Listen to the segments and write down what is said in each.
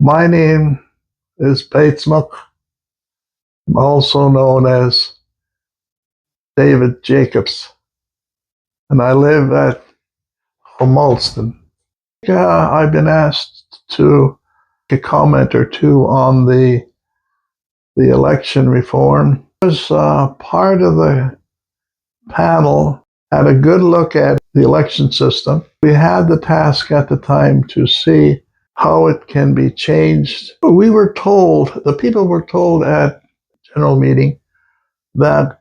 My name is Paitsmauk, also known as David Jacobs, and I live at Homolston. I've been asked to make a comment or two on the election reform. I was part of the panel, had a good look at the election system. We had the task at the time to see how it can be changed. We were told, the people were told at general meeting, that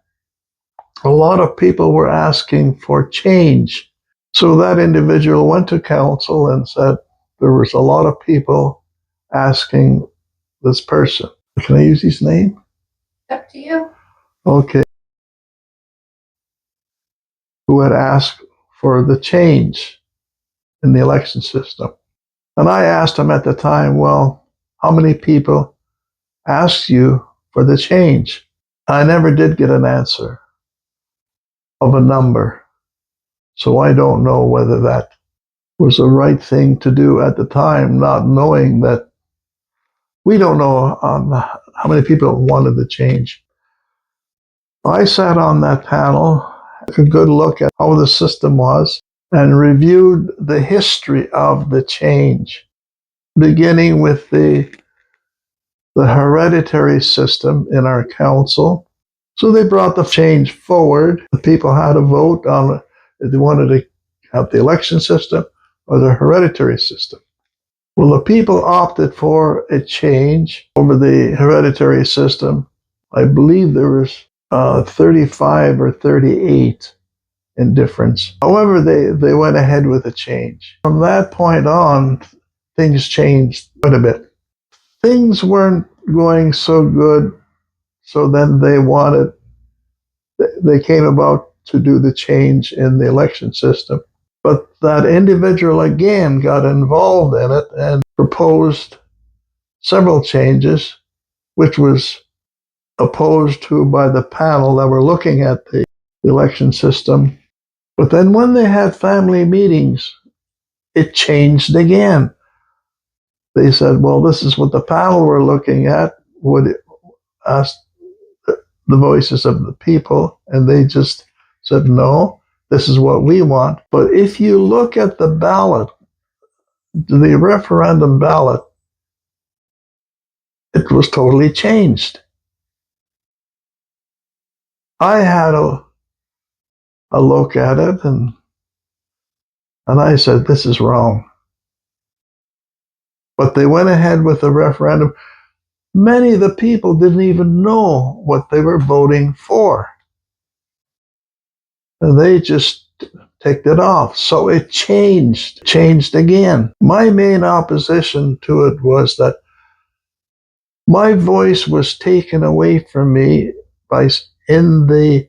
a lot of people were asking for change. So that individual went to council and said there was a lot of people asking this person. Can I use his name? Up to you. Okay. Who had asked for the change in the election system. And I asked him at the time, well, how many people asked you for the change? I never did get an answer of a number. So I don't know whether that was the right thing to do at the time, not knowing that we don't know how many people wanted the change. I sat on that panel, took a good look at how the system was, and reviewed the history of the change, beginning with the hereditary system in our council. So they brought the change forward. The people had to vote on if they wanted to have the election system or the hereditary system. Well, the people opted for a change over the hereditary system. I believe there was 35 or 38 in difference. However, they went ahead with a change. From that point on, things changed quite a bit. Things weren't going so good, so then they came about to do the change in the election system. But that individual again got involved in it and proposed several changes, which was opposed to by the panel that were looking at the election system. But then when they had family meetings, it changed again. They said, well, this is what the panel were looking at, would ask the voices of the people, and they just said, no, this is what we want. But if you look at the ballot, the referendum ballot, it was totally changed. I had a look at it, and I said, this is wrong. But they went ahead with the referendum. Many of the people didn't even know what they were voting for. And they just ticked it off. So it changed again. My main opposition to it was that my voice was taken away from me by in the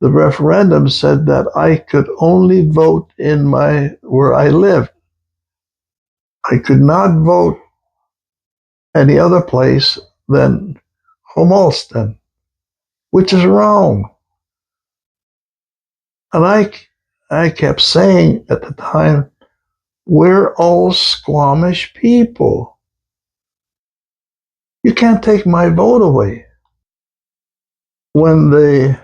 referendum said that I could only vote in where I lived. I could not vote any other place than Homolston, which is wrong. And I kept saying at the time, we're all Squamish people. You can't take my vote away. When the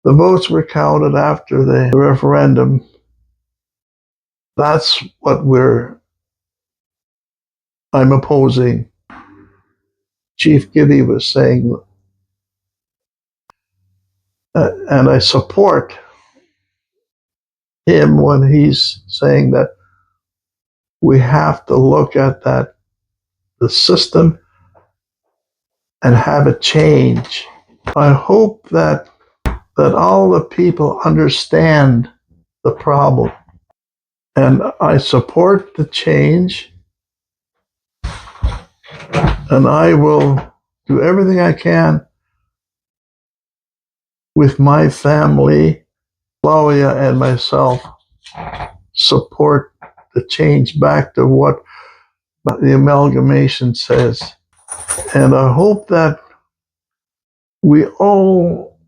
votes were counted after the referendum, that's what I'm opposing. Chief Gibby was saying, and I support him when he's saying that we have to look at the system and have it change. I hope that all the people understand the problem, and I support the change, and I will do everything I can with my family, Claudia and myself, support the change back to what the amalgamation says. And I hope that we all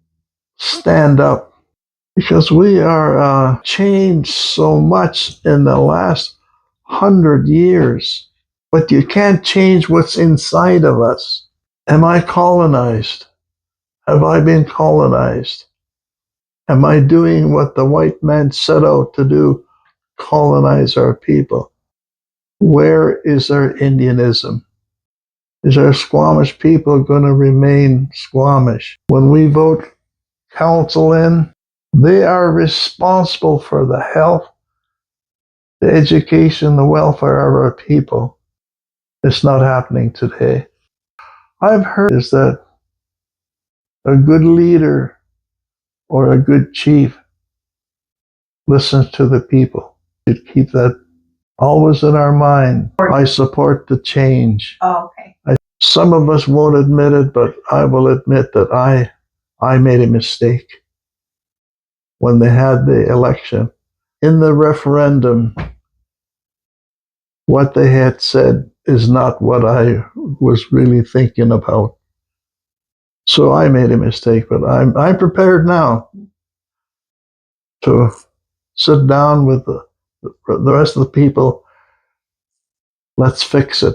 stand up, because we are changed so much in the last 100 years. But you can't change what's inside of us. Am I colonized? Have I been colonized? Am I doing what the white man set out to do? Colonize our people. Where is our Indianism? Is our Squamish people going to remain Squamish? When we vote council in, they are responsible for the health, the education, the welfare of our people. It's not happening today. I've heard is that a good leader or a good chief listens to the people. We should keep that always in our mind. I support the change. Oh, okay. Some of us won't admit it, but I will admit that I made a mistake when they had the election. In the referendum, what they had said is not what I was really thinking about. So I made a mistake, but I'm prepared now to sit down with the rest of the people. Let's fix it.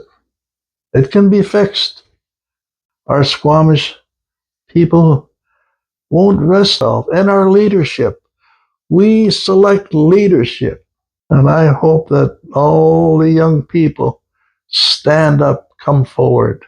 It can be fixed. Our Squamish people won't rest off, and our leadership. We select leadership, and I hope that all the young people stand up, come forward.